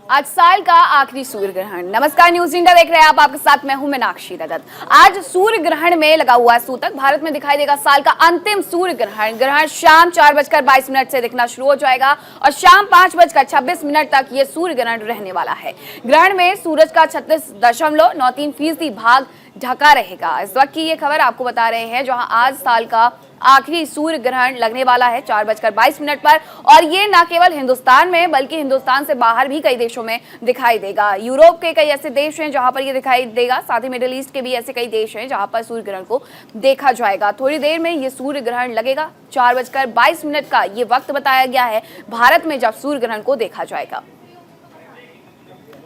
आज साल का आखिरी सूर्य ग्रहण। नमस्कार, न्यूज इंडिया देख रहे हैं आप। आपके साथ मैं हूं मीनाक्षी दत्त। आज सूर्य ग्रहण में लगा हुआ है सूतक। भारत में दिखाई देगा साल का अंतिम सूर्य ग्रहण। ग्रहण शाम 4:22 से दिखना शुरू हो जाएगा और शाम 5:26 तक ये सूर्य ग्रहण रहने वाला है। ग्रहण में सूरज का 36.93% भाग ढका रहेगा। इस वक्त की ये खबर आपको बता रहे हैं, जहां आज साल का आखिरी सूर्य ग्रहण लगने वाला है 4:22 पर। और ये न केवल हिंदुस्तान में बल्कि हिंदुस्तान से बाहर भी कई देशों में दिखाई देगा। यूरोप के कई ऐसे देश हैं जहां पर ये दिखाई देगा, साथ ही मिडिल ईस्ट के भी ऐसे कई देश हैं जहां पर सूर्य ग्रहण को देखा जाएगा। थोड़ी देर में ये सूर्य ग्रहण लगेगा। 4:22 का ये वक्त बताया गया है भारत में जब सूर्य ग्रहण को देखा जाएगा।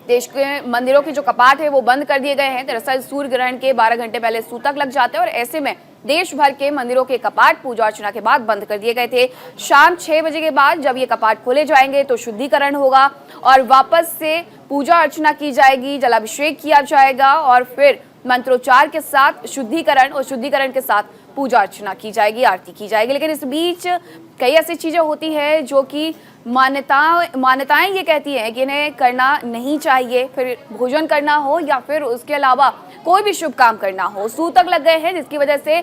देश के मंदिरों के जो कपाट है वो बंद कर दिए गए हैं। दरअसल सूर्य ग्रहण के 12 घंटे पहले सूतक लग जाते हैं और ऐसे में देश भर के मंदिरों के कपाट पूजा अर्चना के बाद बंद कर दिए गए थे। शाम 6 बजे के बाद जब ये कपाट खोले जाएंगे तो शुद्धिकरण होगा और वापस से पूजा अर्चना की जाएगी, जलाभिषेक किया जाएगा और फिर मंत्रोच्चार के साथ शुद्धिकरण और शुद्धिकरण के साथ पूजा अर्चना की जाएगी, आरती की जाएगी। लेकिन इस बीच कई ऐसी चीजें होती हैं जो कि मान्यताएं ये कहती हैं कि इन्हें करना नहीं चाहिए, फिर भोजन करना हो या फिर उसके अलावा कोई भी शुभ काम करना हो। सूतक लग गए हैं जिसकी वजह से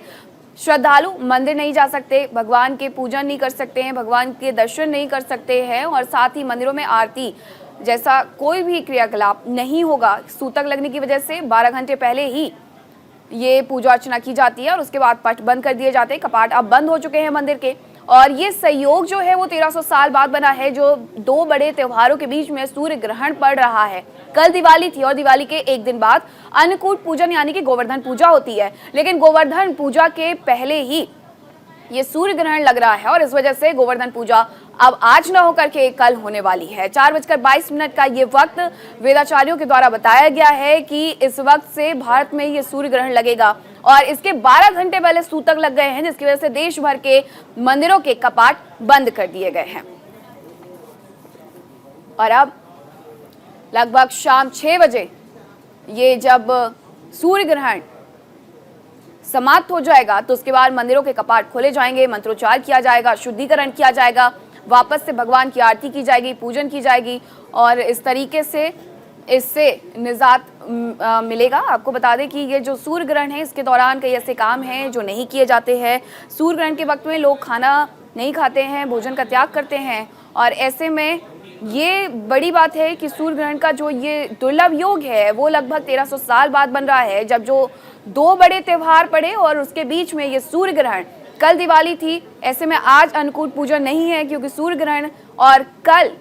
श्रद्धालु मंदिर नहीं जा सकते, भगवान के पूजन नहीं कर सकते हैं, भगवान के दर्शन नहीं कर सकते हैं और साथ ही मंदिरों में आरती जैसा कोई भी क्रियाकलाप नहीं होगा। सूतक लगने की वजह से 12 घंटे पहले ही ये पूजा अर्चना की जाती है और उसके बाद पट बंद कर दिए जाते हैं। कपाट अब बंद हो चुके हैं मंदिर के और ये संयोग जो है वो 1300 साल बाद बना है, जो दो बड़े त्योहारों के बीच में सूर्य ग्रहण पड़ रहा है। कल दिवाली थी और दिवाली के एक दिन बाद अन्नकूट पूजन यानी कि गोवर्धन पूजा होती है, लेकिन गोवर्धन पूजा के पहले ही ये सूर्य ग्रहण लग रहा है और इस वजह से गोवर्धन पूजा अब आज न होकर के कल होने वाली है। 4:22 का ये वक्त वेदाचार्यों के द्वारा बताया गया है कि इस वक्त से भारत में ये सूर्य ग्रहण लगेगा और इसके 12 घंटे पहले सूतक लग गए हैं, जिसकी वजह से देश भर के मंदिरों के कपाट बंद कर दिए गए हैं। और अब लगभग शाम 6 बजे ये जब सूर्य ग्रहण समाप्त हो जाएगा तो उसके बाद मंदिरों के कपाट खोले जाएंगे, मंत्रोच्चार किया जाएगा, शुद्धिकरण किया जाएगा, वापस से भगवान की आरती की जाएगी, पूजन की जाएगी और इस तरीके से इससे निजात मिलेगा। आपको बता दें कि ये जो सूर्य ग्रहण है इसके दौरान कई ऐसे काम हैं जो नहीं किए जाते हैं। सूर्य ग्रहण के वक्त में लोग खाना नहीं खाते हैं, भोजन का त्याग करते हैं और ऐसे में ये बड़ी बात है कि सूर्य ग्रहण का जो ये दुर्लभ योग है वो लगभग 1300 साल बाद बन रहा है, जब जो दो बड़े त्योहार पड़े और उसके बीच में ये सूर्य ग्रहण। कल दिवाली थी, ऐसे में आज अन्नकूट पूजन नहीं है क्योंकि सूर्य ग्रहण, और कल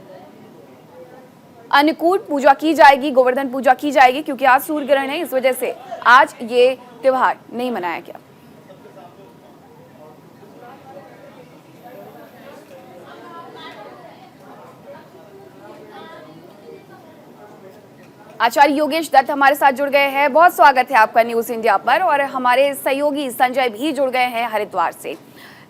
अन्नकूट पूजा की जाएगी, गोवर्धन पूजा की जाएगी क्योंकि आज सूर्य ग्रहण है। इस वजह से आज ये त्योहार नहीं मनाया गया। आचार्य योगेश दत्त हमारे साथ जुड़ गए हैं। बहुत स्वागत है आपका न्यूज इंडिया पर। और हमारे सहयोगी संजय भी जुड़ गए हैं हरिद्वार से।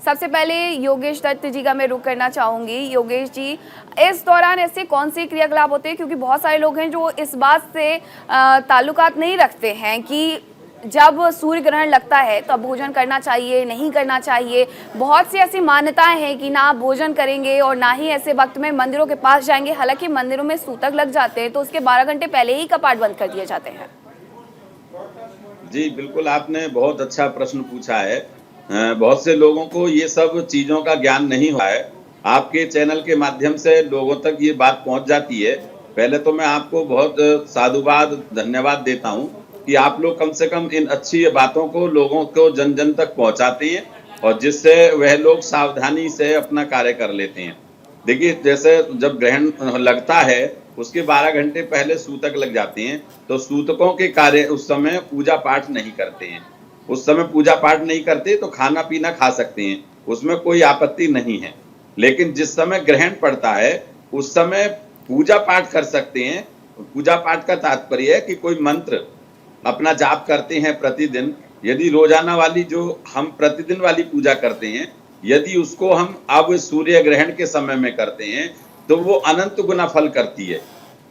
सबसे पहले योगेश दत्त जी का मैं रुख करना चाहूंगी। योगेश जी, इस दौरान ऐसे कौन से क्रियाकलाप होते हैं, क्योंकि बहुत सारे लोग हैं जो इस बात से ताल्लुकात नहीं रखते हैं कि जब सूर्य ग्रहण लगता है तो भोजन करना चाहिए, नहीं करना चाहिए। बहुत सी ऐसी मान्यताएं हैं कि ना आप भोजन करेंगे और ना ही ऐसे वक्त में मंदिरों के पास जाएंगे। हालांकि मंदिरों में सूतक लग जाते हैं तो उसके 12 घंटे पहले ही कपाट बंद कर दिए जाते हैं। जी बिल्कुल, आपने बहुत अच्छा प्रश्न पूछा है। बहुत से लोगों को ये सब चीजों का ज्ञान नहीं हुआ है। आपके चैनल के माध्यम से लोगों तक ये बात पहुंच जाती है। पहले तो मैं आपको बहुत साधुवाद, धन्यवाद देता हूं कि आप लोग कम से कम इन अच्छी बातों को लोगों को जन जन तक पहुंचाते हैं और जिससे वह लोग सावधानी से अपना कार्य कर लेते हैं। देखिए, जैसे जब ग्रहण लगता है उसके 12 घंटे पहले सूतक लग जाते हैं तो सूतकों के कार्य उस समय पूजा पाठ नहीं करते हैं। उस समय पूजा पाठ नहीं करते तो खाना पीना खा सकते हैं, उसमें कोई आपत्ति नहीं है। लेकिन जिस समय ग्रहण पड़ता है उस समय पूजा पाठ कर सकते हैं। पूजा पाठ का तात्पर्य है कि कोई मंत्र अपना जाप करते हैं प्रतिदिन। यदि रोजाना वाली जो हम प्रतिदिन वाली पूजा करते हैं, यदि उसको हम अब सूर्य ग्रहण के समय में करते हैं तो वो अनंत गुना फल करती है,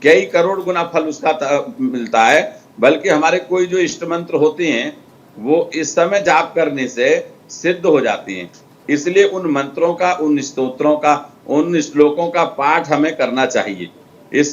कई करोड़ गुना फल उसका मिलता है। बल्कि हमारे कोई जो इष्ट मंत्र होते हैं वो इस समय जाप करने से सिद्ध हो जाते हैं। इसलिए उन मंत्रों का, उन स्तोत्रों का, उन श्लोकों का पाठ हमें करना चाहिए। इस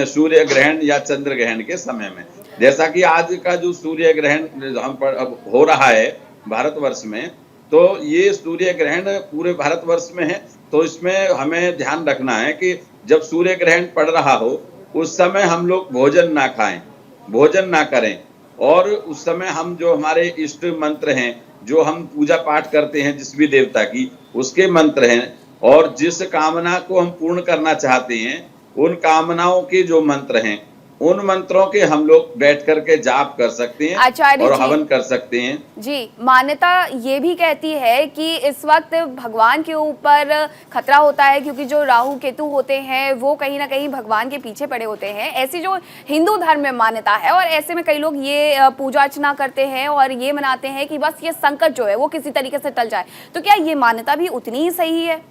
सूर्य ग्रहण या चंद्र ग्रहण के समय में। जैसा कि आज का जो सूर्य ग्रहण हम पर अब हो रहा है भारतवर्ष में, तो ये सूर्य ग्रहण पूरे भारतवर्ष में है। तो इसमें हमें ध्यान रखना है कि जब सूर्य ग्रहण पड़ रहा हो उस समय हम लोग भोजन ना खाएं, भोजन ना करें, और उस समय हम जो हमारे इष्ट मंत्र हैं, जो हम पूजा पाठ करते हैं जिस भी देवता की, उसके मंत्र हैं, और जिस कामना को हम पूर्ण करना चाहते हैं उन कामनाओं के जो मंत्र हैं, उन मंत्रों के हम लोग बैठ करके जाप कर सकते हैं आचार्य और जी, हवन कर सकते हैं। जी, मान्यता ये भी कहती है कि इस वक्त भगवान के ऊपर खतरा होता है, क्योंकि जो राहु केतु होते हैं वो कहीं ना कहीं भगवान के पीछे पड़े होते हैं। ऐसी जो हिंदू धर्म में मान्यता है, और ऐसे में कई लोग ये पूजा अर्चना करते हैं और ये मनाते हैं कि बस ये संकट जो है वो किसी तरीके से टल जाए। तो क्या ये मान्यता भी उतनी ही सही है?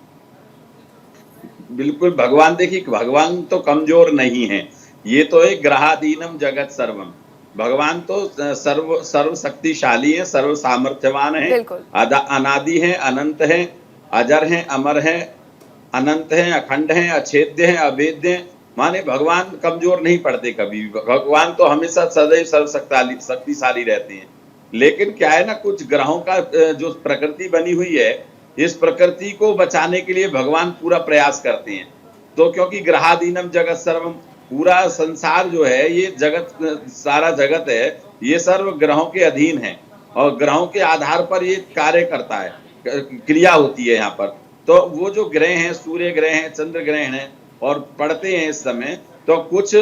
बिल्कुल, भगवान देखिए, भगवान तो कमजोर नहीं है, ये तो एक ग्रहाधीनम जगत सर्वम। भगवान तो सर्व शक्तिशाली है, सर्व सामर्थ्यवान है, बिल्कुल। अनादि है, अनंत है, अजर है, अमर है, अनंत है, अखंड है, अछेद्य है, अभेद्य है। माने भगवान कमजोर नहीं पड़ते कभी भी। भगवान तो हमेशा सदैव शक्तिशाली रहते हैं। लेकिन क्या है ना, कुछ ग्रहों का जो प्रकृति बनी हुई है, इस प्रकृति को बचाने के लिए भगवान पूरा प्रयास करते हैं। तो क्योंकि ग्रहाधीनम जगत सर्वम, पूरा संसार जो है, ये जगत, सारा जगत है, ये सर्व ग्रहों के अधीन है, और ग्रहों के आधार पर ये कार्य करता है, क्रिया होती है यहाँ पर। तो वो जो ग्रह हैं, सूर्य ग्रह हैं, चंद्र ग्रहण हैं, और पढ़ते हैं इस समय, तो कुछ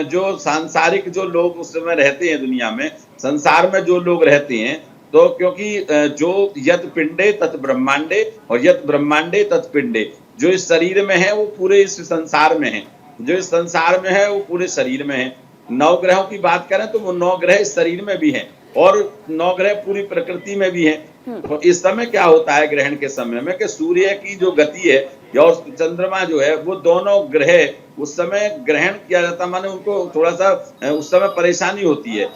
जो सांसारिक जो लोग उस समय रहते हैं दुनिया में, संसार में जो लोग रहते हैं, तो क्योंकि जो यत पिंडे तत् ब्रह्मांडे और यत ब्रह्मांडे तत् पिंडे, जो इस शरीर में है वो पूरे इस संसार में है, जो इस संसार में है वो पूरे शरीर में है। 9 ग्रहों की बात करें तो वो 9 ग्रह इस शरीर में भी हैं, और 9 ग्रह पूरी प्रकृति में भी हैं। तो इस समय क्या होता है ग्रहण के समय में, कि सूर्य की जो गति है और चंद्रमा जो है, वो दोनों ग्रह उस समय ग्रहण किया जाता, माने उनको थोड़ा सा उस समय परेशानी होती है,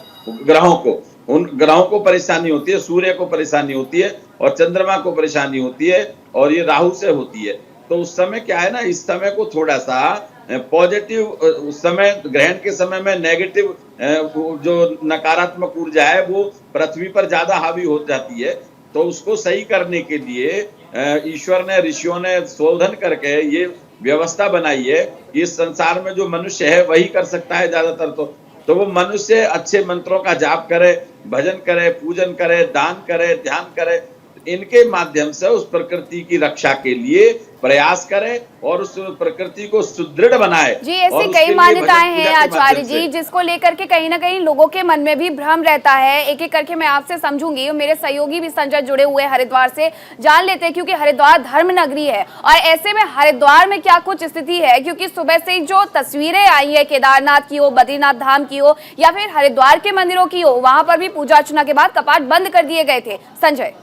ग्रहों को, उन ग्रहों को परेशानी होती है, सूर्य को परेशानी होती है, और चंद्रमा को परेशानी होती है, और ये राहु से होती है। तो उस समय क्या है ना, इस समय को थोड़ा सा पॉजिटिव, उस समय ग्रहण के समय में नेगेटिव जो नकारात्मक ऊर्जा है वो पृथ्वी पर ज्यादा हावी हो जाती है। तो उसको सही करने के लिए ईश्वर ने, ऋषियों ने शोधन करके ये व्यवस्था बनाई है कि इस संसार में जो मनुष्य है वही कर सकता है ज्यादातर। तो वो मनुष्य अच्छे मंत्रों का जाप करे, भजन करे, पूजन करे, दान करे, ध्यान करे, इनके माध्यम से उस प्रकृति की रक्षा के लिए प्रयास करे और उस प्रकृति को सुदृढ़ बनाए। जी, ऐसी कई मान्यताएं हैं आचार्य जी, जिसको लेकर के कहीं ना कहीं लोगों के मन में भी भ्रम रहता है। एक एक करके मैं आपसे समझूंगी, और मेरे सहयोगी भी संजय जुड़े हुए हरिद्वार से, जान लेते हैं, क्योंकि हरिद्वार धर्म नगरी है। और ऐसे में हरिद्वार में क्या कुछ स्थिति है, क्योंकि सुबह से जो तस्वीरें आई है केदारनाथ की हो, बद्रीनाथ धाम की हो, या फिर हरिद्वार के मंदिरों की हो, वहां पर भी पूजा अर्चना के बाद कपाट बंद कर दिए गए थे। संजय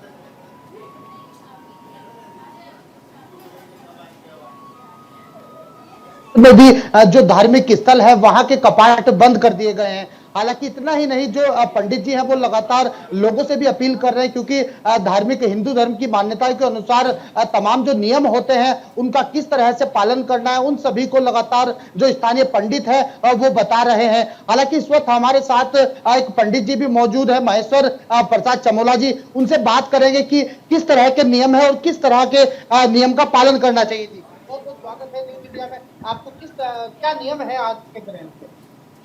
में भी जो धार्मिक स्थल है वहां के कपाट बंद कर दिए गए हैं। हालांकि इतना ही नहीं, जो पंडित जी हैं वो लगातार लोगों से भी अपील कर रहे हैं, क्योंकि धार्मिक हिंदू धर्म की मान्यता के अनुसार तमाम जो नियम होते हैं उनका किस तरह से पालन करना है, उन सभी को लगातार जो स्थानीय पंडित है वो बता रहे हैं। हालांकि इस वक्त हमारे साथ एक पंडित जी भी मौजूद है, महेश्वर प्रसाद चमोला जी, उनसे बात करेंगे कि किस तरह के नियम है और किस तरह के नियम का पालन करना चाहिए। जी, बहुत बहुत स्वागत है न्यूज़ इंडिया में। आपको क्या नियम है आज के ग्रहण के?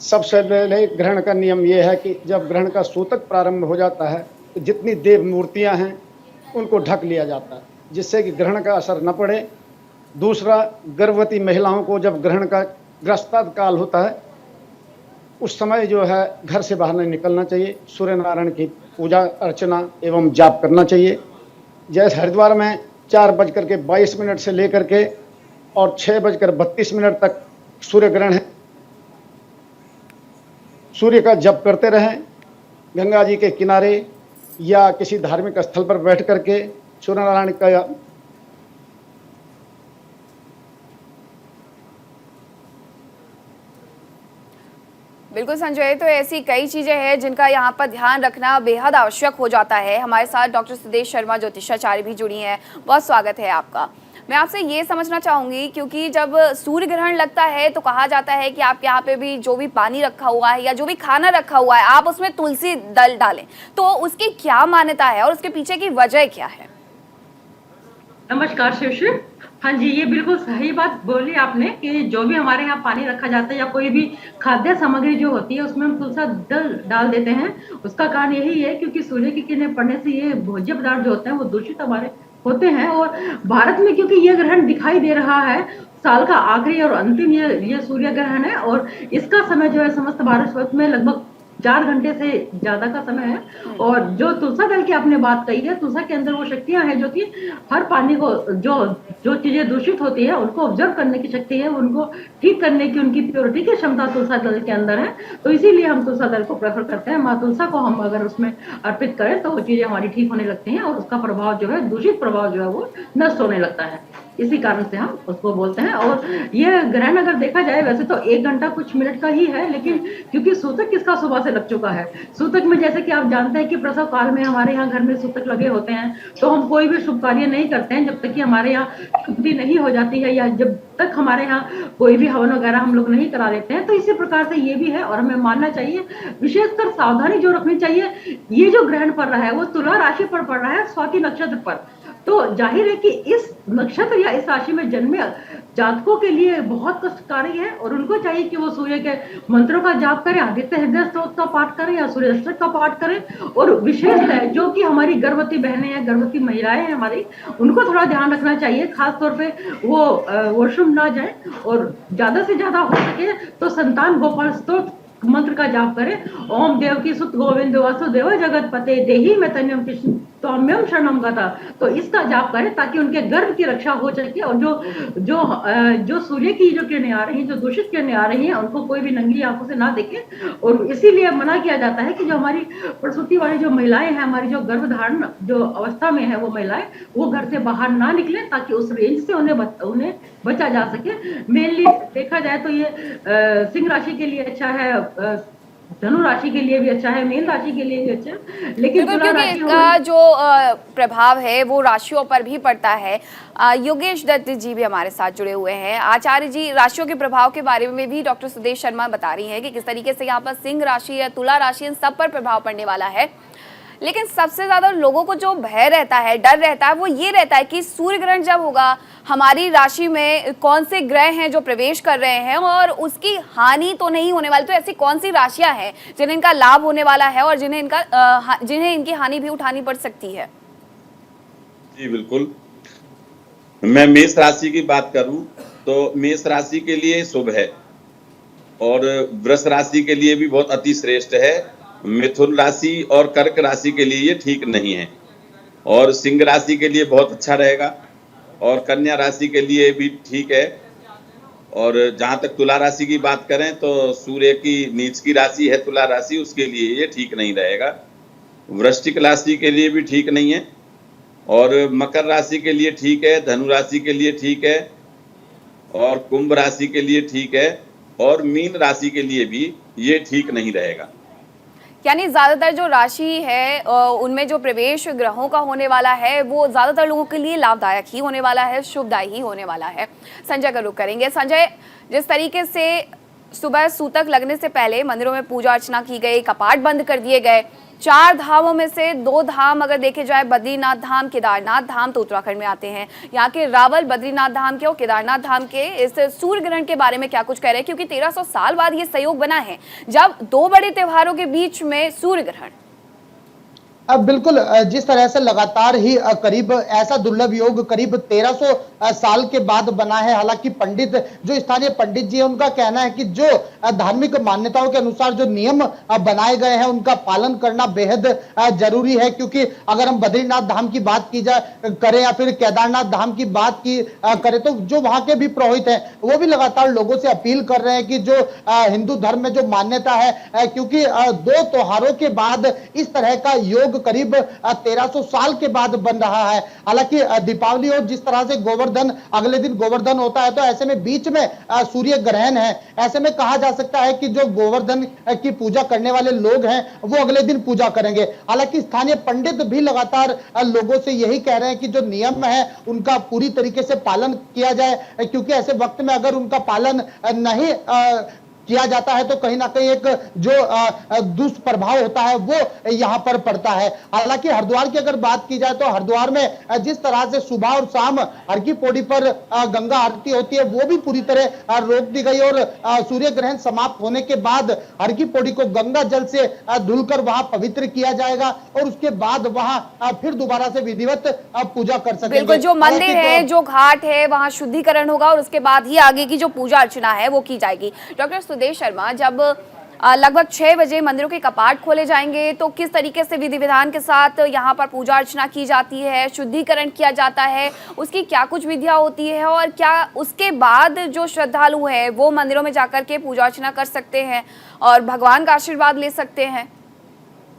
सबसे पहले ग्रहण का नियम यह है कि जब ग्रहण का सूतक प्रारंभ हो जाता है तो जितनी देव मूर्तियां हैं उनको ढक लिया जाता है, जिससे कि ग्रहण का असर न पड़े। दूसरा, गर्भवती महिलाओं को जब ग्रहण का ग्रस्ता काल होता है उस समय जो है घर से बाहर नहीं निकलना चाहिए, सूर्य नारायण की पूजा अर्चना एवं जाप करना चाहिए। जैसे हरिद्वार में 4:22 से लेकर के और 6:32 तक सूर्य ग्रहण है। सूर्य का जप करते रहें, गंगा जी के किनारे या किसी धार्मिक स्थल पर बैठ करके सूर्य नारायण का बिल्कुल संजय, तो ऐसी कई चीजें हैं जिनका यहाँ पर ध्यान रखना बेहद आवश्यक हो जाता है। हमारे साथ डॉक्टर सुदेश शर्मा ज्योतिषाचार्य भी जुड़ी हैं, बहुत स्वागत है आपका। मैं आपसे ये समझना चाहूंगी, क्योंकि जब सूर्य ग्रहण लगता है तो कहा जाता है कि आप यहाँ पे भी जो भी पानी रखा हुआ है या जो भी खाना रखा हुआ है आप उसमें तुलसी दल डालें, तो उसकी क्या मान्यता है और उसके पीछे की वजह क्या है? नमस्कार शिवश्री। हाँ जी, ये बिल्कुल सही बात बोली आपने कि जो भी हमारे यहाँ पानी रखा जाता है या कोई भी खाद्य सामग्री जो होती है उसमें हम तुलसी दल डाल देते हैं। उसका कारण यही है क्योंकि सूर्य की किरणें पड़ने से ये भोज्य पदार्थ जो होते हैं वो दूषित हमारे होते हैं। और भारत में क्योंकि ये ग्रहण दिखाई दे रहा है, साल का आखिरी और अंतिम ये सूर्य ग्रहण है और इसका समय जो है समस्त भारतवर्ष में लगभग 4 घंटे से ज्यादा का समय है। और जो तुलसा दल की आपने बात कही है, तुलसा के अंदर वो शक्तियां हैं जो कि हर पानी को जो चीजें दूषित होती है उनको ऑब्जर्व करने की शक्ति है, उनको ठीक करने की उनकी प्योरिटी की क्षमता तुलसा दल के अंदर है। तो इसीलिए हम तुलसा दल को प्रेफर करते हैं। माँ तुलसा को हम अगर उसमें अर्पित करें तो वो चीजें हमारी ठीक होने लगती हैं और उसका प्रभाव जो है, दूषित प्रभाव जो है वो नष्ट होने लगता है। इसी कारण से हम उसको बोलते हैं। और ये ग्रहण अगर देखा जाए वैसे तो 1 घंटा कुछ मिनट का ही है, लेकिन क्योंकि सूतक किसका सुबह से लग चुका है, सूतक में जैसे कि आप जानते हैं कि प्रसव काल में हमारे यहाँ घर में सूतक लगे होते हैं, तो हम कोई भी शुभ कार्य नहीं करते हैं जब तक कि हमारे यहाँ शुद्धि नहीं हो जाती है या जब तक हमारे यहाँ कोई भी हवन वगैरह हम लोग नहीं करा लेते हैं। तो इसी प्रकार से ये भी है और हमें मानना चाहिए। विशेषकर सावधानी जो रखनी चाहिए, ये जो ग्रहण पड़ रहा है वो तुला राशि पर पड़ रहा है, स्वाति नक्षत्र पर। तो जाहिर है कि इस नक्षत्र या इस राशि में जन्मे जातकों के लिए बहुत कष्टकारी है और उनको चाहिए कि वो सूर्य के मंत्रों का जाप करें, आदित्य हृदय स्तोत्र का पाठ करें या सूर्य अष्टक का पाठ करें। और विशेष है जो कि हमारी गर्भवती बहनें हैं, गर्भवती महिलाएं हैं हमारी, उनको थोड़ा ध्यान रखना चाहिए। खास तौर पे वो वॉशरूम ना जाए और ज्यादा से ज्यादा हो सके तो संतान गोपाल स्तोत्र मंत्र का जाप करें। ओम देव की सुत गोविंद वासुदेव जगत पते देही में तन्यम कृष्ण तौम्यम शरणम गता। तो इसका जाप करें ताकि उनके गर्भ की रक्षा हो सके और जो सूर्य की जो किरणें आ रही हैं, जो दूषित किरणें आ रही हैं, उनको कोई भी नंगी आंखों से ना देखे। और इसीलिए मना किया जाता है कि जो हमारी प्रसूति वाली जो महिलाएं हैं, हमारी जो गर्भधारण जो अवस्था में है वो महिलाएं, वो घर से बाहर ना निकले ताकि उस रेंज से उन्हें बचा जा सके। मेनली देखा जाए तो ये सिंह राशि के लिए अच्छा है, धनु राशि के लिए भी अच्छा है, मीन राशि के लिए भी अच्छा है, लेकिन क्योंकि इसका जो प्रभाव है वो राशियों पर भी पड़ता है। योगेश दत्त जी भी हमारे साथ जुड़े हुए हैं। आचार्य जी, राशियों के प्रभाव के बारे में भी डॉक्टर सुदेश शर्मा बता रही हैं कि किस तरीके से यहाँ पर सिंह राशि या तुला राशि इन सब पर प्रभाव पड़ने वाला है। लेकिन सबसे ज्यादा लोगों को जो भय रहता है, डर रहता है, वो ये रहता है कि सूर्य ग्रहण जब होगा हमारी राशि में कौन से ग्रह हैं जो प्रवेश कर रहे हैं और उसकी हानि तो नहीं होने वाली। तो ऐसी कौन सी राशियां हैं जिन्हें इनका लाभ होने वाला है और जिन्हें इनकी हानि भी उठानी पड़ सकती है? जी बिल्कुल, मैं मेष राशि की बात करूं तो मेष राशि के लिए शुभ है और वृष राशि के लिए भी बहुत अति श्रेष्ठ है। मिथुन राशि और कर्क राशि के लिए ये ठीक नहीं है और सिंह राशि के लिए बहुत अच्छा रहेगा और कन्या राशि के लिए भी ठीक है। और जहां तक तुला राशि की बात करें तो सूर्य की नीच की राशि है तुला राशि, उसके लिए ये ठीक नहीं रहेगा। वृश्चिक राशि के लिए भी ठीक नहीं है और मकर राशि के लिए ठीक है, धनु राशि के लिए ठीक है और कुंभ राशि के लिए ठीक है और मीन राशि के लिए भी ये ठीक नहीं रहेगा। यानी ज्यादातर जो राशि है उनमें जो प्रवेश ग्रहों का होने वाला है वो ज्यादातर लोगों के लिए लाभदायक ही होने वाला है, शुभदायी ही होने वाला है। संजय का रुख करेंगे। संजय, जिस तरीके से सुबह सूतक लगने से पहले मंदिरों में पूजा अर्चना की गई, कपाट बंद कर दिए गए, 4 धामों में से 2 धाम अगर देखे जाए, बद्रीनाथ धाम, केदारनाथ धाम, तो उत्तराखंड में आते हैं। यहाँ के रावल बद्रीनाथ धाम के और केदारनाथ धाम के इस सूर्य ग्रहण के बारे में क्या कुछ कह रहे हैं, क्योंकि 1300 साल बाद ये संयोग बना है जब 2 बड़े त्योहारों के बीच में सूर्य ग्रहण। अब बिल्कुल जिस तरह से लगातार ही करीब ऐसा दुर्लभ योग करीब 1300 साल के बाद बना है। हालांकि पंडित जो स्थानीय पंडित जी है उनका कहना है कि जो धार्मिक मान्यताओं के अनुसार जो नियम बनाए गए हैं उनका पालन करना बेहद जरूरी है। क्योंकि अगर हम बद्रीनाथ धाम की बात की जाए करें या फिर केदारनाथ धाम की बात की करें तो जो वहां के भी पुरोहित हैं वो भी लगातार लोगों से अपील कर रहे हैं कि जो हिंदू धर्म में जो मान्यता है, क्योंकि 2 त्योहारों के बाद इस तरह का योग तो करीब 1300 साल के बाद बन रहा है। हालांकि दीपावली और जिस तरह से गोवर्धन अगले दिन गोवर्धन होता है, तो ऐसे में बीच में सूर्य ग्रहण है। ऐसे में कहा जा सकता है कि जो गोवर्धन की पूजा करने वाले लोग हैं वो अगले दिन पूजा करेंगे। हालांकि स्थानीय पंडित भी लगातार लोगों से यही कह रहे हैं कि जो नियम है उनका पूरी तरीके से पालन किया जाए, क्योंकि ऐसे वक्त में अगर उनका पालन नहीं किया जाता है तो कहीं ना कहीं एक जो दुष्प्रभाव होता है वो यहां पर पड़ता है। हालांकि हरिद्वार की अगर बात की जाए तो हरिद्वार में जिस तरह से सुबह और शाम हर की पौड़ी पर गंगा आरती होती है वो भी पूरी तरह रोक दी गई, और सूर्य ग्रहण समाप्त होने के बाद हर की पौड़ी को गंगा जल से धुलकर वहां पवित्र किया जाएगा और उसके बाद वहां फिर दोबारा से विधिवत पूजा कर सकेंगे। बिल्कुल, जो मंदिर है, जो घाट है, वहां शुद्धिकरण होगा और उसके बाद ही आगे की जो पूजा अर्चना है वो की जाएगी। डॉक्टर सुदेश शर्मा, जब लगभग 6 बजे मंदिरों के कपाट खोले जाएंगे तो किस तरीके से विधि विधान के साथ यहाँ पर पूजा अर्चना की जाती है, शुद्धिकरण किया जाता है, उसकी क्या कुछ विधियाँ होती है और क्या उसके बाद जो श्रद्धालु हैं वो मंदिरों में जाकर के पूजा अर्चना कर सकते हैं और भगवान का आशीर्वाद ले सकते हैं?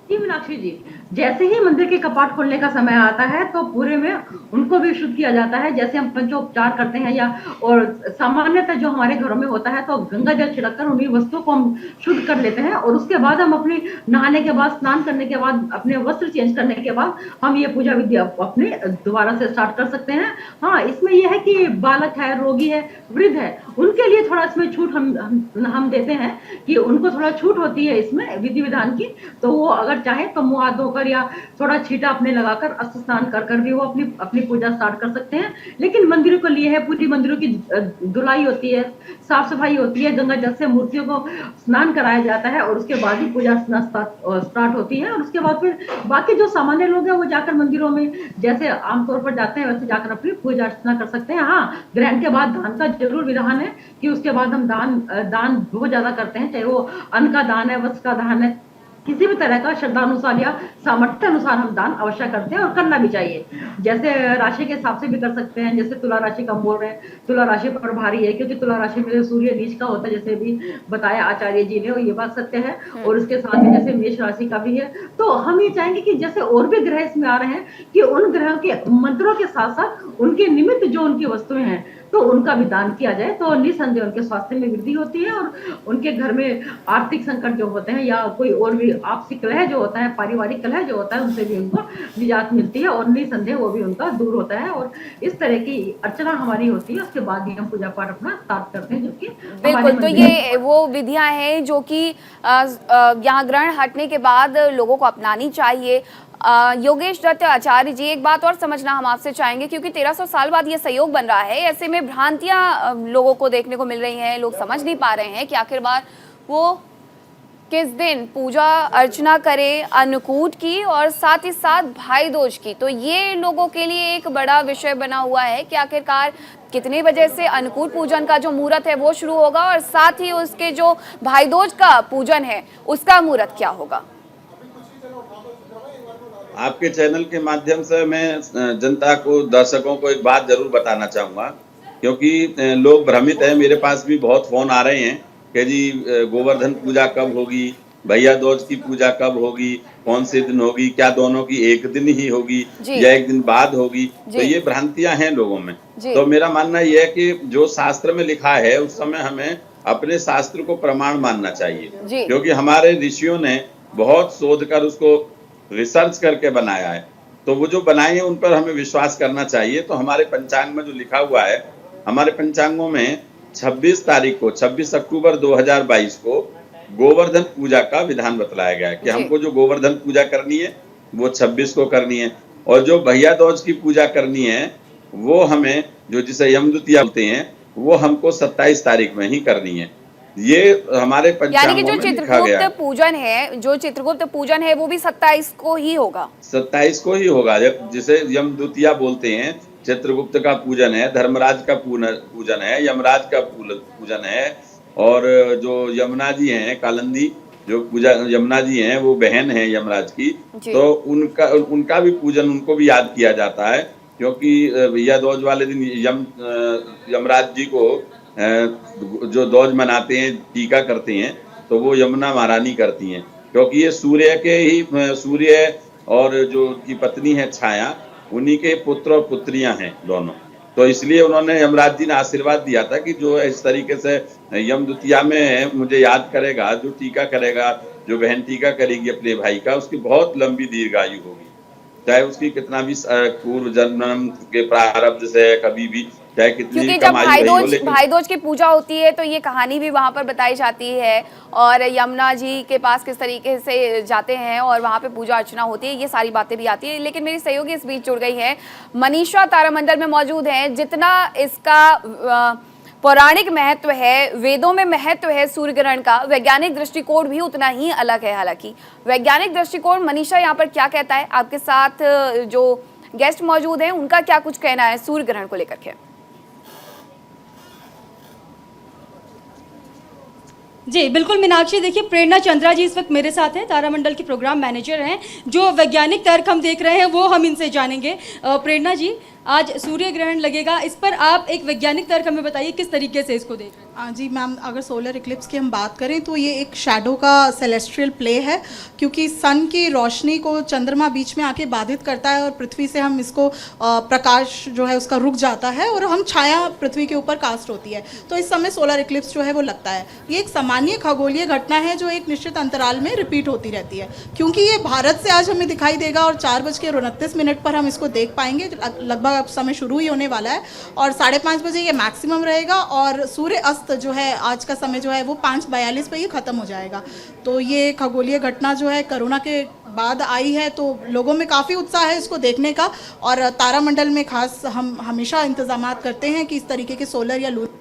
जी मीनाक्षी जी, जैसे ही मंदिर के कपाट खोलने का समय आता है तो पूरे में उनको भी शुद्ध किया जाता है। जैसे हम पंचोपचार करते हैं या और सामान्यतः जो हमारे घरों में होता है तो गंगा जल छिड़ककर उन्हीं वस्तुओं को हम शुद्ध कर लेते हैं और उसके बाद हम अपने नहाने के बाद, स्नान करने के बाद, अपने वस्त्र चेंज करने के बाद हम ये पूजा विधि अपने दोबारा से स्टार्ट कर सकते हैं। हाँ, इसमें यह है कि बालक है, रोगी है, वृद्ध है, उनके लिए थोड़ा इसमें छूट हम देते हैं कि उनको थोड़ा छूट होती है इसमें विधि विधान की। तो वो अगर चाहे तो मुंह हाथ धोकर या थोड़ा छींटा अपने लगाकर अस्त्र स्नान कर भी वो अपनी पूजा स्टार्ट कर सकते हैं। लेकिन मंदिरों को लिए है, पूरी मंदिरों की धुलाई होती है, साफ सफाई होती है, गंगा जल से मूर्तियों को स्नान कराया जाता है और उसके बाद ही पूजा स्टार्ट होती है। और उसके बाद फिर बाकी जो सामान्य लोग हैं वो जाकर मंदिरों में जैसे आमतौर पर जाते हैं वैसे जाकर अपनी पूजा अर्चना कर सकते हैं। हाँ, ग्रहण के बाद दान का जरूर विधान है कि उसके बाद हम दान बहुत ज्यादा करते हैं, चाहे वो अन्न का दान है, वस्त्र का दान है, किसी भी तरह का श्रद्धानुसार या सामर्थ्य अनुसार हम दान अवश्य करते हैं और करना भी चाहिए। जैसे राशि के हिसाब से भी कर सकते हैं, जैसे तुला राशि का हम बोल रहे हैं, तुला राशि पर भारी है क्योंकि तुला राशि में सूर्य नीच का होता है, जैसे भी बताया आचार्य जी ने, और ये बात सत्य है। और उसके साथ ही जैसे मेष राशि का भी है। तो हम ये चाहेंगे कि जैसे और भी ग्रह इसमें आ रहे हैं कि उन ग्रहों के मंत्रों के साथ साथ उनके निमित्त जो उनकी वस्तुएं हैं तो उनका भी दान किया जाए तो निसंदेह उनके स्वास्थ्य में वृद्धि होती है और उनके घर में आर्थिक संकट जो होते हैं या कोई और भी आपसी कलह जो होता है, पारिवारिक कलह जो होता है, उनसे भी उनको निजात मिलती है और निसंदेह वो भी उनका दूर होता है। और इस तरह की अर्चना हमारी होती है, उसके बाद ही हम पूजा पाठ अपना स्टार्ट करते हैं। जो कि बिल्कुल, तो ये वो विधियां हैं जो कि यहाँ ग्रहण हटने के बाद लोगों को अपनानी चाहिए। योगेश दत्त आचार्य जी, एक बात और समझना हम आपसे चाहेंगे क्योंकि 1300 साल बाद ये संयोग बन रहा है, ऐसे में भ्रांतियां लोगों को देखने को मिल रही हैं, लोग समझ नहीं पा रहे हैं कि आखिरकार वो किस दिन पूजा अर्चना करें अन्नकूट की और साथ ही साथ भाई दूज की। तो ये लोगों के लिए एक बड़ा विषय बना हुआ है कि आखिरकार कितने बजे से अन्नकूट पूजन का जो मुहूर्त है वो शुरू होगा और साथ ही उसके जो भाई दूज का पूजन है उसका मुहूर्त क्या होगा। आपके चैनल के माध्यम से मैं जनता को, दर्शकों को एक बात जरूर बताना चाहूँगा क्योंकि लोग भ्रमित हैं। मेरे पास भी बहुत फोन आ रहे हैं कि जी गोवर्धन पूजा कब होगी, भैया दूज की पूजा कब होगी, कौन से दिन होगी, क्या दोनों की एक दिन ही होगी या एक दिन बाद होगी। तो ये भ्रांतियां हैं लोगों में। तो मेरा मानना यह है कि जो शास्त्र में लिखा है उस समय हमें अपने शास्त्र को प्रमाण मानना चाहिए क्योंकि हमारे ऋषियों ने बहुत शोध कर उसको रिसर्च करके बनाया है। तो वो जो बनाए हैं उन पर हमें विश्वास करना चाहिए। तो हमारे पंचांग में जो लिखा हुआ है, हमारे पंचांगों में 26 तारीख को 26 अक्टूबर 2022 को गोवर्धन पूजा का विधान बतलाया गया है कि हमको जो गोवर्धन पूजा करनी है वो 26 को करनी है और जो भैया दूज की पूजा करनी है वो हमें, जो जिसे यमद्वितीया बोलते हैं, वो हमको 27 तारीख में ही करनी है। ये हमारे पंचांगों में लिखा गया है। जो चित्रगुप्त पूजन है वो भी 27 को ही होगा। 27 को ही होगा, जिसे यमद्वितीया बोलते हैं। चित्रगुप्त का पूजन है, धर्मराज का पूजन है, यमराज का पूजन है और जो यमुना जी हैं, कालिंदी जो पूजा यमुना जी हैं वो बहन है यमराज की, तो उनका भी पूजन, उनको भी याद किया जाता है क्योंकि भैया दूज वाले दिन यमराज जी को जो दूज मनाते हैं, टीका करते हैं, तो वो यमुना महारानी करती हैं क्योंकि ये सूर्य और जो उनकी पत्नी है छाया, उन्हीं के पुत्र और पुत्रियां हैं दोनों। तो इसलिए उन्होंने यमराज जी ने आशीर्वाद दिया था कि जो इस तरीके से यम द्वितीया में मुझे याद करेगा, जो टीका करेगा, जो बहन टीका करेगी अपने भाई का, उसकी बहुत लंबी दीर्घायु होगी, चाहे उसकी कितना भी पूर्व जन्म के प्रारब्ध से कभी भी, चाहे कितनी क्योंकि भी जब कमाई रही हो, लेकिन भाई दूज की पूजा होती है तो ये कहानी भी वहां पर बताई जाती है और यमुना जी के पास किस तरीके से जाते हैं और वहां पे पूजा अर्चना होती है, ये सारी बातें भी आती है। लेकिन मेरी सहयोगी इस बीच जुड़ गई है, मनीषा तारामंडल में मौजूद है। जितना इसका पौराणिक महत्व है, वेदों में महत्व है सूर्य ग्रहण का, वैज्ञानिक दृष्टिकोण भी उतना ही अलग है। हालांकि वैज्ञानिक दृष्टिकोण मनीषा यहाँ पर क्या कहता है, आपके साथ जो गेस्ट मौजूद हैं उनका क्या कुछ कहना है सूर्य ग्रहण को लेकर के? जी बिल्कुल मीनाक्षी, देखिए प्रेरणा चंद्रा जी इस वक्त मेरे साथ हैं, तारामंडल की प्रोग्राम मैनेजर हैं। जो वैज्ञानिक तर्क हम देख रहे हैं वो हम इनसे जानेंगे। प्रेरणा जी, आज सूर्य ग्रहण लगेगा, इस पर आप एक वैज्ञानिक तर्क हमें बताइए, किस तरीके से इसको देख रहे हैं? जी मैम, अगर सोलर इक्लिप्स की हम बात करें तो ये एक शैडो का सेलेस्ट्रियल प्ले है, क्योंकि सन की रोशनी को चंद्रमा बीच में आके बाधित करता है और पृथ्वी से हम इसको प्रकाश जो है उसका रुक जाता है और हम छाया पृथ्वी के ऊपर कास्ट होती है, तो इस समय सोलर इक्लिप्स जो है वो लगता है। ये एक सामान्य खगोलीय घटना है जो एक निश्चित अंतराल में रिपीट होती रहती है। क्योंकि ये भारत से आज हमें दिखाई देगा और 4:29 पर हम इसको देख पाएंगे, लगभग अब समय शुरू ही होने वाला है और 5:30 बजे ये मैक्सिमम रहेगा और सूर्य अस्त जो है आज का समय जो है वो 5:42 पे ये ख़त्म हो जाएगा। तो ये खगोलीय घटना जो है कोरोना के बाद आई है, तो लोगों में काफ़ी उत्साह है इसको देखने का और तारामंडल में खास हम हमेशा इंतजाम करते हैं कि इस तरीके के सोलर या लूनर।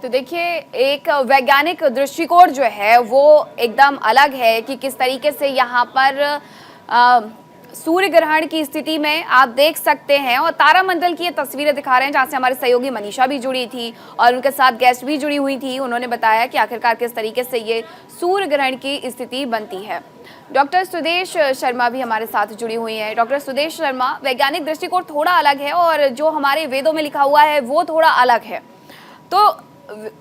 तो देखिए, एक वैज्ञानिक दृष्टिकोण जो है वो एकदम अलग है कि किस तरीके से यहाँ पर सूर्य ग्रहण की स्थिति में आप देख सकते हैं और तारामंडल की ये तस्वीरें दिखा रहे हैं जहाँ से हमारे सहयोगी मनीषा भी जुड़ी थी और उनके साथ गेस्ट भी जुड़ी हुई थी। उन्होंने बताया कि आखिरकार किस तरीके से ये सूर्य ग्रहण की स्थिति बनती है। डॉक्टर सुदेश शर्मा भी हमारे साथ जुड़ी हुई हैं। डॉक्टर सुदेश शर्मा, वैज्ञानिक दृष्टिकोण थोड़ा अलग है और जो हमारे वेदों में लिखा हुआ है वो थोड़ा अलग है, तो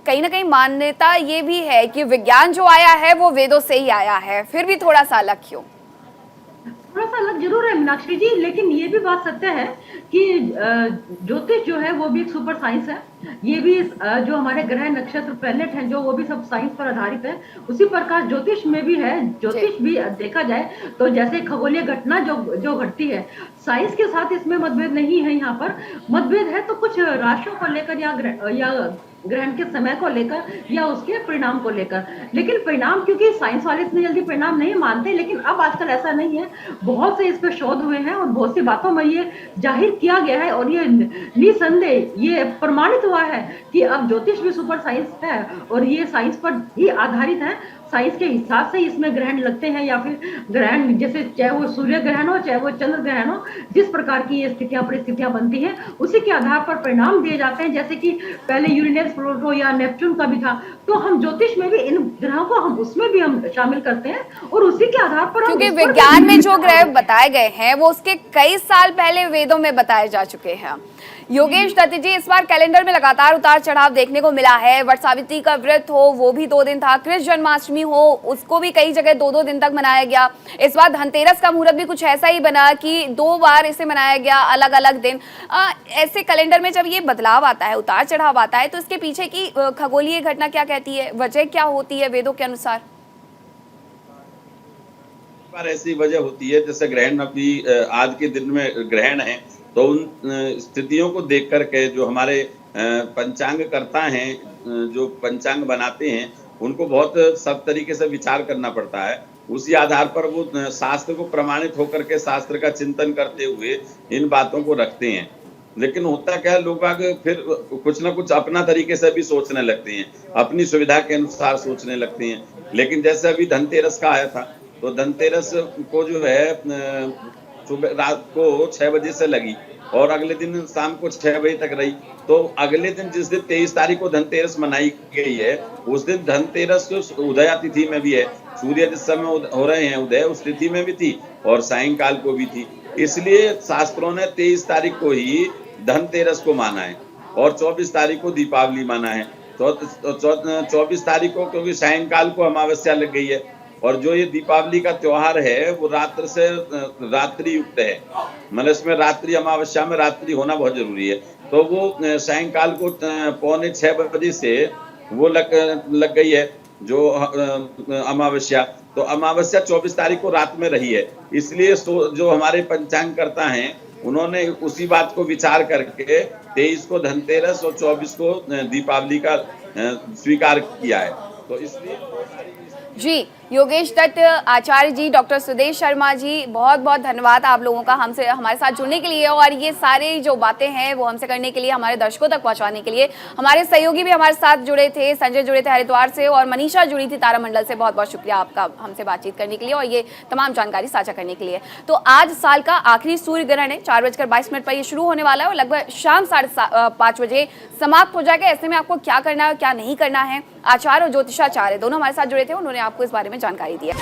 कहीं ना कहीं मान्यता ये भी है कि विज्ञान जो आया है वो वेदों से ही आया है, फिर भी थोड़ा सा अलग क्यों? थोड़ा सा अलग जरूर है मीनाक्षी जी, लेकिन ये भी बात सत्य है कि ज्योतिष जो है वो भी एक सुपर साइंस है। ये भी जो हमारे ग्रह नक्षत्र प्लैनेट हैं जो वो भी सब साइंस पर आधारित है। उसी प्रकार ज्योतिष में भी है। ज्योतिष भी देखा जाए तो जैसे खगोलीय घटना जो घटती है, साइंस के साथ इसमें मतभेद नहीं है। यहाँ पर मतभेद है तो कुछ राशियों को लेकर या ग्रहण के समय को लेकर या उसके परिणाम को लेकर, लेकिन परिणाम क्योंकि साइंस वाले इतनी जल्दी परिणाम नहीं मानते, लेकिन अब आजकल ऐसा नहीं है। बहुत से इस पर शोध हुए हैं और बहुत सी बातों में ये जाहिर किया गया है और ये निसंदेह ये प्रमाणित हुआ है कि अब ज्योतिष भी सुपर साइंस है और ये साइंस पर ही आधारित है। साइंस के हिसाब से इसमें ग्रहण लगते हैं या फिर ग्रहण जैसे चाहे वो सूर्य ग्रहण हो चाहे वो चंद्र ग्रहण हो, जिस प्रकार की ये स्थितियां परिस्थितियां बनती हैं उसी के आधार पर परिणाम दिए जाते हैं। जैसे कि पहले यूरेनस, प्लूटो या नेपच्यून का भी था, तो हम ज्योतिष में भी इन ग्रहों को हम उसमें भी हम शामिल करते हैं और उसी के आधार पर क्योंकि विज्ञान में जो ग्रह बताए गए हैं वो उसके कई साल पहले वेदों में बताए जा चुके हैं। योगेश दत्त जी, इस बार कैलेंडर में लगातार उतार चढ़ाव देखने को मिला है। वट सावित्री का व्रत हो वो भी 2 दिन था, कृष्ण जन्माष्टमी हो उसको भी कई जगह 2-2 दिन तक मनाया गया। इस बार धनतेरस का मुहूर्त भी कुछ ऐसा ही बना कि 2 बार इसे मनाया गया, अलग अलग दिन। ऐसे कैलेंडर में जब ये बदलाव आता है, उतार चढ़ाव आता है, तो इसके पीछे की खगोलीय घटना क्या कहती है, वजह क्या होती है वेदों के अनुसार? ऐसी वजह होती है जैसे ग्रहण अभी आज के दिन में ग्रहण है, तो उन स्थितियों को देख करके जो हमारे पंचांग करता हैं, जो पंचांग बनाते हैं, उनको बहुत सब तरीके से विचार करना पड़ता है। उसी आधार पर वो शास्त्र को प्रमाणित होकर के शास्त्र का चिंतन करते हुए इन बातों को रखते हैं। लेकिन होता क्या है, लोग आगे फिर कुछ ना कुछ अपना तरीके से भी सोचने लगते हैं, अपनी सुविधा के अनुसार सोचने लगते हैं। लेकिन जैसे अभी धनतेरस का आया था, तो धनतेरस को जो है सुबह रात को 6 बजे से लगी और अगले दिन शाम को 6 बजे तक रही। तो अगले दिन जिस दिन 23 तारीख को धनतेरस मनाई गई है, उस दिन धनतेरस उदया तिथि में भी है। सूर्य जिस समय हो रहे हैं उदय, उस तिथि में भी थी और सायंकाल को भी थी। इसलिए शास्त्रों ने 23 तारीख को ही धनतेरस को माना है और 24 तारीख को दीपावली माना है। तो 24 तारीख को क्योंकि सायंकाल को अमावस्या लग गई है, और जो ये दीपावली का त्योहार है वो रात्रि से रात्रि युक्त है, मतलब इसमें रात्रि अमावस्या में रात्रि होना बहुत जरूरी है। तो वो सायंकाल को 5:45 बजे से वो लग गई है जो अमावस्या। तो अमावस्या 24 तारीख को रात में रही है, इसलिए जो हमारे पंचांग करता हैं उन्होंने उसी बात को विचार करके 23 को धनतेरस और 24 को दीपावली का स्वीकार किया है। तो इसलिए जी, योगेश दत्त आचार्य जी, डॉक्टर सुदेश शर्मा जी, बहुत बहुत धन्यवाद आप लोगों का हमसे हमारे साथ जुड़ने के लिए, और ये सारे जो बातें हैं वो हमसे करने के लिए, हमारे दर्शकों तक पहुंचाने के लिए। हमारे सहयोगी भी हमारे साथ जुड़े थे, संजय जुड़े थे हरिद्वार से, और मनीषा जुड़ी थी तारामंडल से। बहुत बहुत शुक्रिया आपका हमसे बातचीत करने के लिए और ये तमाम जानकारी साझा करने के लिए। तो आज साल का आखिरी सूर्य ग्रहण है, 4:22 पर ये शुरू होने वाला है और लगभग शाम 5:30 बजे समाप्त हो जाएगा। ऐसे में आपको क्या करना है और क्या नहीं करना है, आचार्य और ज्योतिषाचार्य दोनों हमारे साथ जुड़े थे, उन्होंने आपको इस बारे में जानकारी दी है।